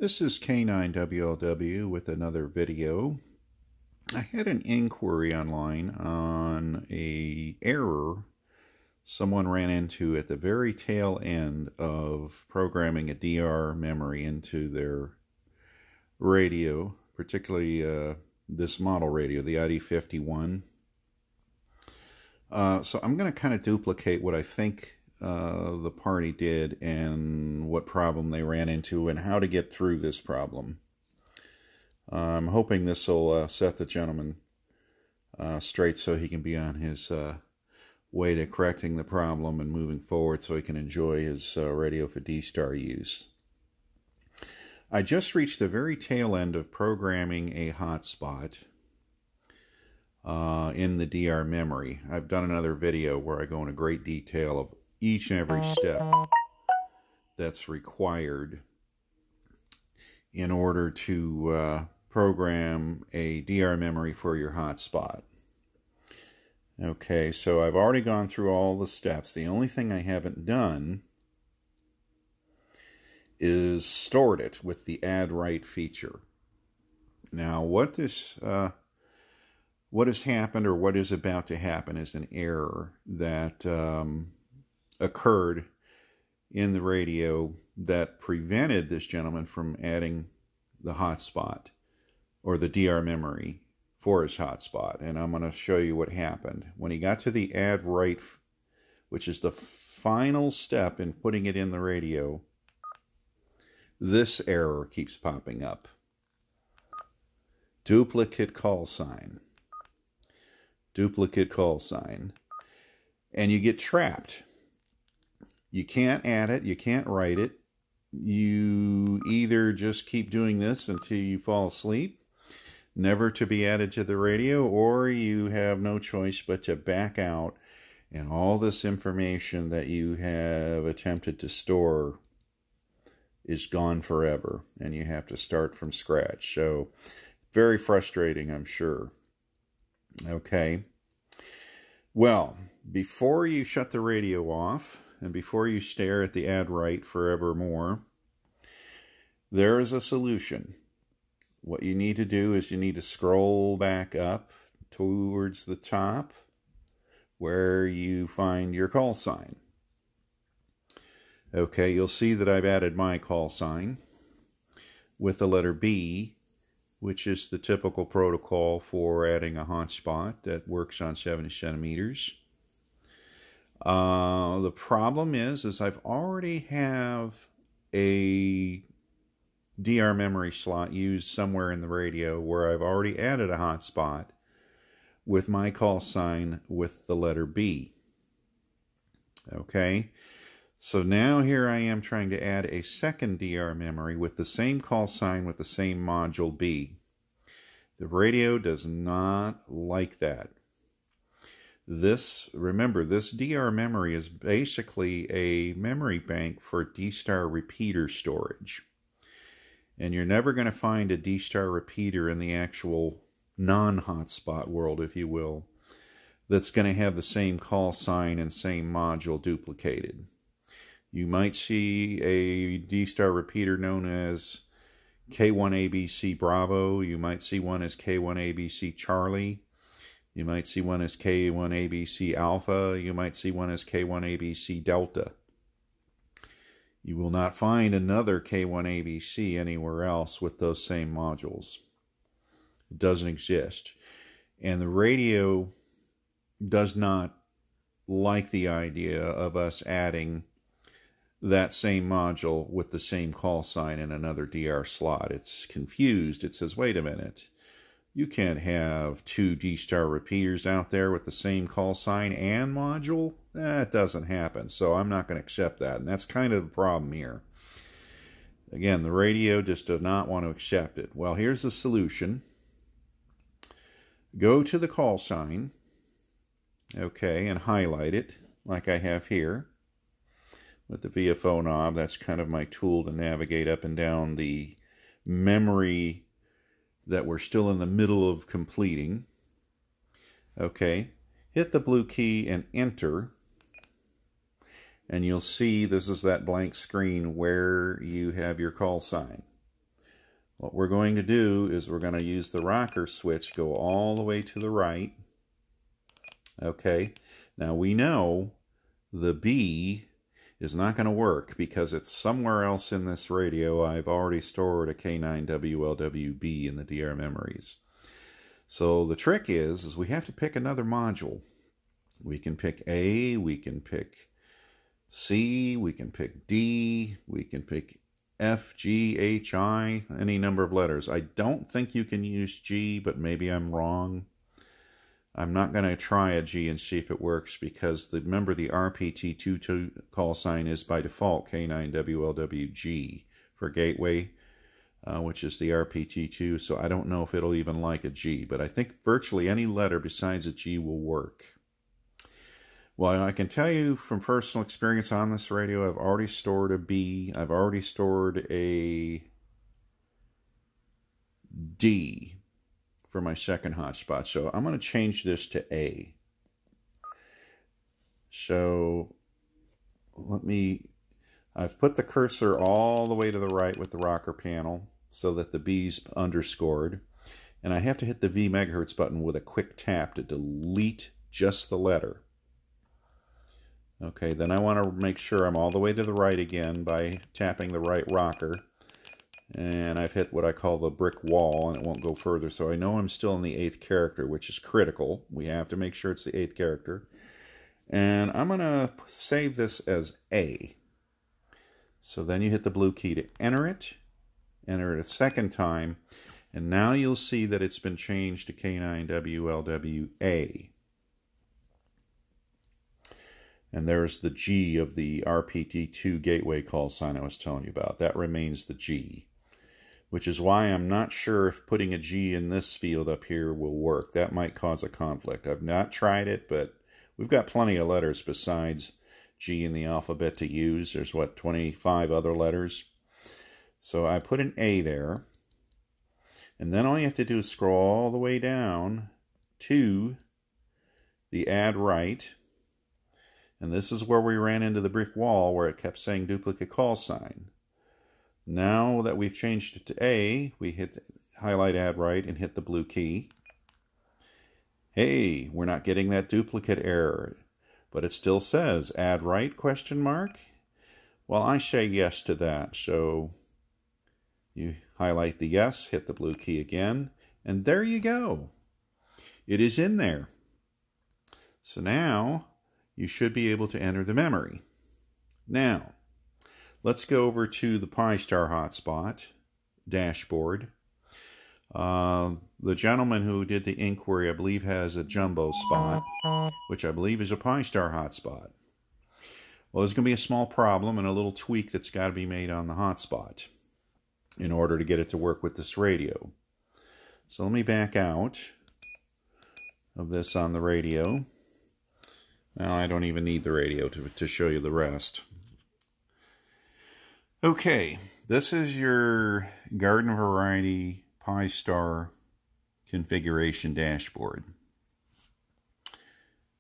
This is K9WLW with another video. I had an inquiry online on an error someone ran into at the very tail end of programming a DR memory into their radio, particularly this model radio, the ID51. So I'm going to kind of duplicate what I think the party did and what problem they ran into and how to get through this problem. I'm hoping this will set the gentleman straight so he can be on his way to correcting the problem and moving forward so he can enjoy his radio for PIstar use. I just reached the very tail end of programming a hotspot in the DR memory. I've done another video where I go into great detail of each and every step that's required in order to program a DR memory for your hotspot. Okay, so I've already gone through all the steps. The only thing I haven't done is stored it with the add write feature. Now, what has happened or what is about to happen is an error that occurred in the radio that prevented this gentleman from adding the hotspot or the DR memory for his hotspot. And I'm going to show you what happened. When he got to the add write, which is the final step in putting it in the radio, this error keeps popping up. Duplicate call sign. Duplicate call sign. And you get trapped. You can't add it, you can't write it. You either just keep doing this until you fall asleep, never to be added to the radio, or you have no choice but to back out and all this information that you have attempted to store is gone forever and you have to start from scratch. So very frustrating, I'm sure. Okay. Well, before you shut the radio off and before you stare at the add write forevermore, there is a solution. What you need to do is you need to scroll back up towards the top where you find your call sign. Okay, you'll see that I've added my call sign with the letter B, which is the typical protocol for adding a hotspot that works on 70 centimeters. The problem is I've already have a DR memory slot used somewhere in the radio where I've already added a hotspot with my call sign with the letter B. Okay, so now here I am trying to add a second DR memory with the same call sign with the same module B. The radio does not like that. Remember, this DR memory is basically a memory bank for PIstar repeater storage. And you're never going to find a PIstar repeater in the actual non-hotspot world, if you will, that's going to have the same call sign and same module duplicated. You might see a PIstar repeater known as K1ABC Bravo. You might see one as K1ABC Charlie. You might see one as K1ABC Alpha. You might see one as K1ABC Delta. You will not find another K1ABC anywhere else with those same modules. It doesn't exist. And the radio does not like the idea of us adding that same module with the same call sign in another DR slot. It's confused. It says, wait a minute. You can't have two PIstar repeaters out there with the same call sign and module. That doesn't happen, so I'm not going to accept that. And that's kind of the problem here. Again, the radio just does not want to accept it. Well, here's the solution. Go to the call sign, okay, and highlight it like I have here with the VFO knob. That's kind of my tool to navigate up and down the memory that we're still in the middle of completing. Okay, hit the blue key and enter, and you'll see this is that blank screen where you have your call sign. what we're going to do is we're going to use the rocker switch, go all the way to the right. Okay, now we know the B is not going to work because it's somewhere else in this radio. I've already stored a K9WLWB in the DR memories. So the trick is we have to pick another module. We can pick A, we can pick C, we can pick D, we can pick F, G, H, I, any number of letters. I don't think you can use G, but maybe I'm wrong. I'm not going to try a G and see if it works because remember the RPT22 call sign is by default K9WLWG for gateway, which is the RPT2, so I don't know if it'll even like a G, but I think virtually any letter besides a G will work. Well, I can tell you from personal experience on this radio, I've already stored a B, I've already stored a D for my second hotspot. So I'm going to change this to A. So I've put the cursor all the way to the right with the rocker panel so that the B's underscored. And I have to hit the V megahertz button with a quick tap to delete just the letter. Okay, then I want to make sure I'm all the way to the right again by tapping the right rocker. And I've hit what I call the brick wall, and it won't go further. So I know I'm still in the 8th character, which is critical. We have to make sure it's the 8th character. And I'm going to save this as A. So then you hit the blue key to enter it a second time, and now you'll see that it's been changed to K9WLWA. And there's the G of the RPT2 gateway call sign I was telling you about. That remains the G, which is why I'm not sure if putting a G in this field up here will work. That might cause a conflict. I've not tried it, but we've got plenty of letters besides G in the alphabet to use. There's, 25 other letters. So I put an A there. And then all you have to do is scroll all the way down to the add right. And this is where we ran into the brick wall where it kept saying duplicate call sign. Now that we've changed it to A, we hit highlight add right and hit the blue key. Hey, we're not getting that duplicate error, but it still says add right question mark. Well, I say yes to that, so you highlight the yes, hit the blue key again, and there you go. It is in there. So now you should be able to enter the memory. Now, let's go over to the PIstar hotspot dashboard. The gentleman who did the inquiry, I believe, has a jumbo spot, which I believe is a PIstar hotspot. Well, there's going to be a small problem and a little tweak that's got to be made on the hotspot in order to get it to work with this radio. So let me back out of this on the radio. Well, I don't even need the radio to show you the rest. Okay, this is your garden variety PIstar configuration dashboard.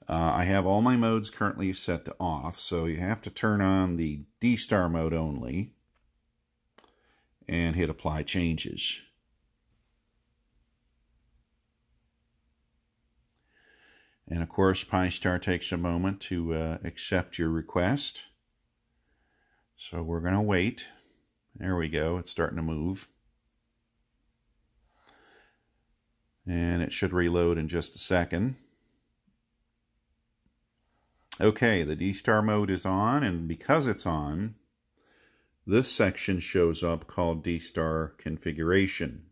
I have all my modes currently set to off, so you have to turn on the D-Star mode only and hit apply changes. And of course, PIstar takes a moment to accept your request. So we're going to wait. There we go. It's starting to move. And it should reload in just a second. Okay, the D-Star mode is on, and because it's on, this section shows up called D-Star configuration.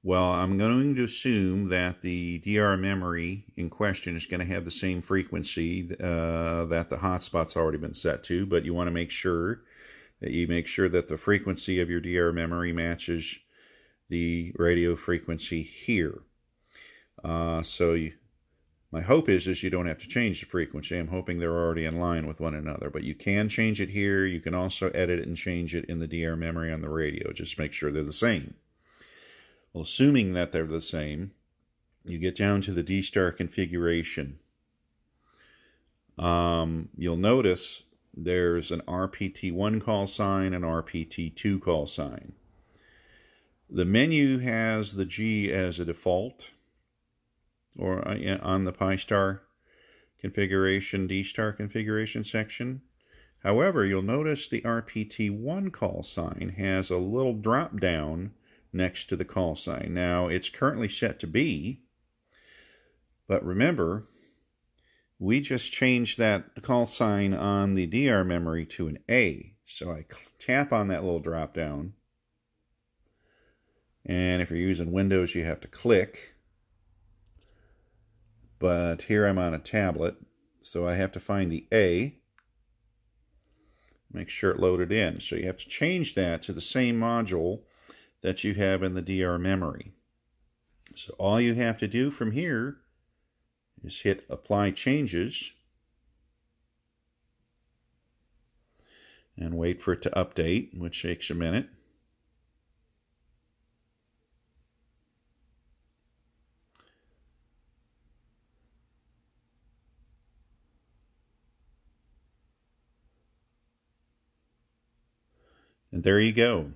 Well, I'm going to assume that the DR memory in question is going to have the same frequency that the hotspot's already been set to, but you want to make sure that the frequency of your DR memory matches the radio frequency here. My hope is you don't have to change the frequency. I'm hoping they're already in line with one another, but you can change it here. You can also edit it and change it in the DR memory on the radio. Just make sure they're the same. Well, assuming that they're the same, you get down to the D-Star configuration. You'll notice there's an RPT1 call sign and RPT2 call sign. The menu has the G as a default, or on the PIstar configuration, DStar configuration section. However, you'll notice the RPT1 call sign has a little drop down next to the call sign. Now, it's currently set to B, but remember, we just changed that call sign on the DR memory to an A. So I tap on that little drop down. And if you're using Windows, you have to click. But here I'm on a tablet, so I have to find the A. Make sure it loaded in. So you have to change that to the same module that you have in the DR memory. So all you have to do from here is hit Apply Changes and wait for it to update, which takes a minute. And there you go.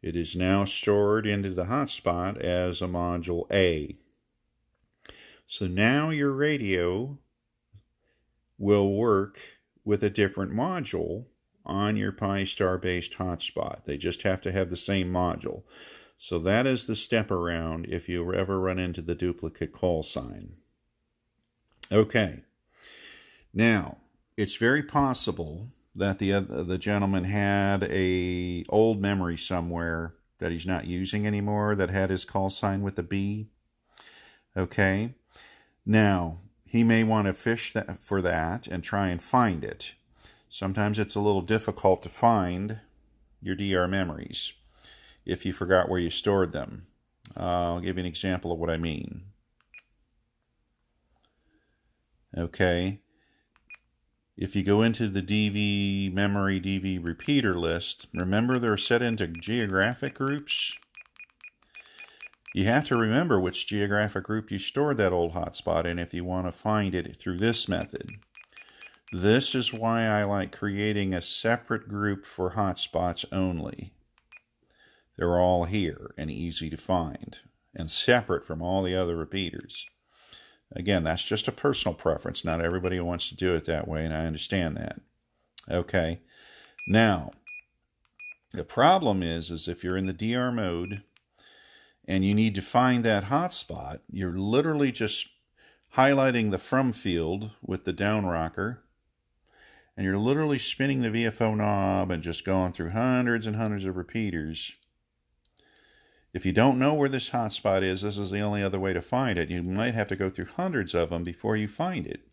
It is now stored into the hotspot as a module A. So now your radio will work with a different module on your PIstar based hotspot. They just have to have the same module. So that is the step around if you ever run into the duplicate call sign. Okay. Now, it's very possible that the gentleman had a old memory somewhere that he's not using anymore that had his call sign with a B. Okay. Now, he may want to fish for that and try and find it. Sometimes it's a little difficult to find your DR memories if you forgot where you stored them. I'll give you an example of what I mean. Okay. If you go into the DV memory DV repeater list, remember they're set into geographic groups. You have to remember which geographic group you stored that old hotspot in if you want to find it through this method. This is why I like creating a separate group for hotspots only. They're all here and easy to find and separate from all the other repeaters. Again, that's just a personal preference. Not everybody wants to do it that way, and I understand that. Okay. Now, the problem is if you're in the DR mode and you need to find that hotspot, you're literally just highlighting the from field with the down rocker, and you're literally spinning the VFO knob and just going through hundreds and hundreds of repeaters. If you don't know where this hotspot is, this is the only other way to find it. You might have to go through hundreds of them before you find it.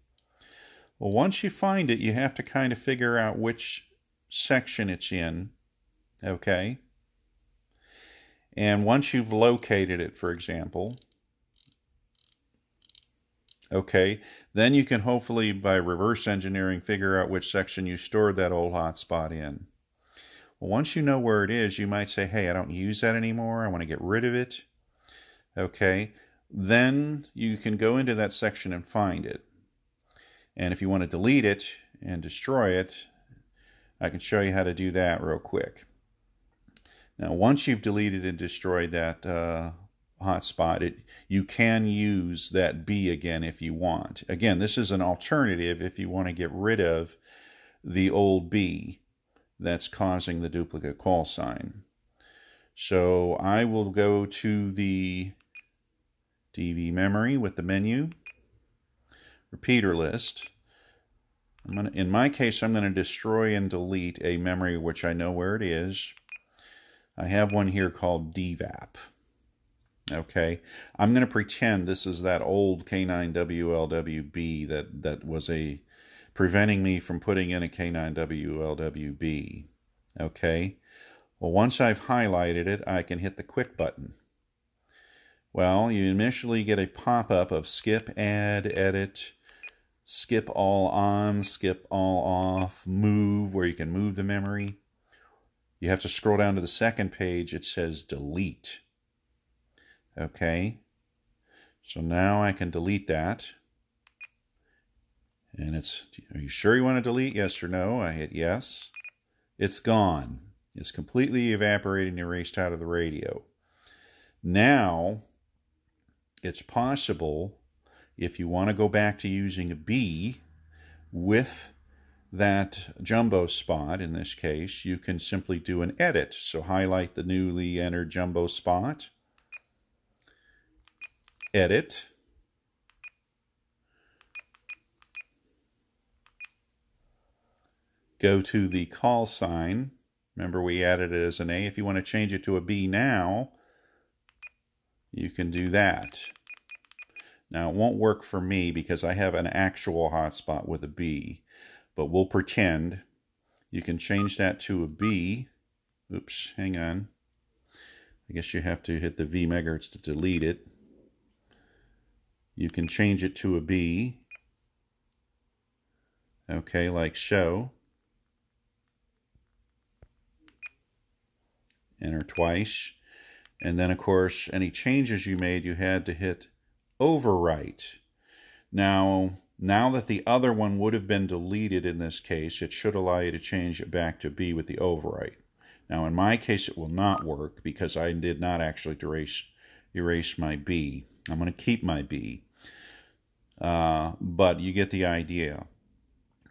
Well, once you find it, you have to kind of figure out which section it's in, okay? And once you've located it, for example, okay, then you can hopefully, by reverse engineering, figure out which section you stored that old hotspot in. Well, once you know where it is, you might say, hey, I don't use that anymore. I want to get rid of it. Okay. Then you can go into that section and find it. And if you want to delete it and destroy it, I can show you how to do that real quick. Now, once you've deleted and destroyed that hotspot, you can use that B again if you want. Again, this is an alternative if you want to get rid of the old B that's causing the duplicate call sign. So I will go to the DV memory with the menu, repeater list. In my case, I'm going to destroy and delete a memory which I know where it is. I have one here called DVAP. Okay, I'm going to pretend this is that old K9WLWB that was preventing me from putting in a K9WLWB. Okay, well, once I've highlighted it, I can hit the quick button. Well, you initially get a pop-up of skip, add, edit, skip all on, skip all off, move, where you can move the memory. You have to scroll down to the second page. It says delete. Okay, so now I can delete that. And are you sure you want to delete? Yes or no? I hit yes. It's gone. It's completely evaporated and erased out of the radio. Now, it's possible, if you want to go back to using a B with that jumbo spot, in this case, you can simply do an edit. So highlight the newly entered jumbo spot, edit, go to the call sign. Remember, we added it as an A. If you want to change it to a B now, you can do that. Now, it won't work for me because I have an actual hotspot with a B, but we'll pretend. You can change that to a B. Oops, hang on. I guess you have to hit the V megahertz to delete it. You can change it to a B. Okay, like so. Enter twice. And then, of course, any changes you made, you had to hit overwrite. Now that the other one would have been deleted in this case, it should allow you to change it back to B with the overwrite. Now, in my case, it will not work because I did not actually erase my B. I'm going to keep my B. But you get the idea.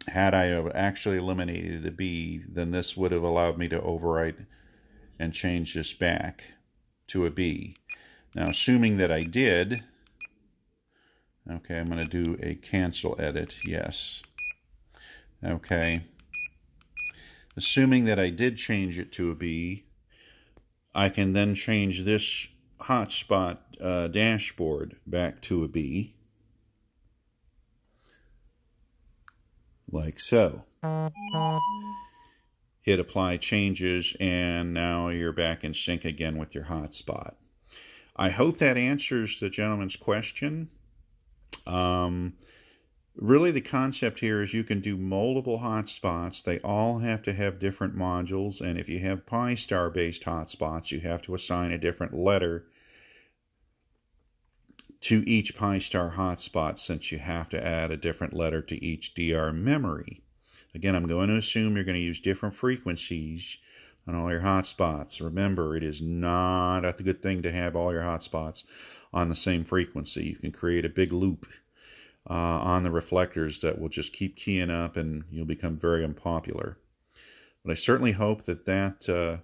Had I actually eliminated the B, then this would have allowed me to overwrite and change this back to a B. Now, assuming that I did, okay, I'm going to do a cancel edit, yes. Okay. Assuming that I did change it to a B, I can then change this hotspot dashboard back to a B, like so. Hit apply changes, and now you're back in sync again with your hotspot. I hope that answers the gentleman's question. Really, the concept here is you can do multiple hotspots. They all have to have different modules, and if you have PIstar-based hotspots, you have to assign a different letter to each PIstar hotspot, since you have to add a different letter to each DR memory. Again, I'm going to assume you're going to use different frequencies on all your hotspots. Remember, it is not a good thing to have all your hotspots on the same frequency. You can create a big loop on the reflectors that will just keep keying up, and you'll become very unpopular. But I certainly hope that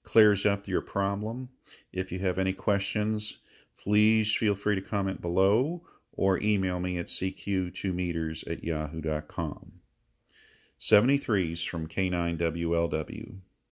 clears up your problem. If you have any questions, please feel free to comment below or email me at cq2meters@yahoo.com. 73s from K9WLW.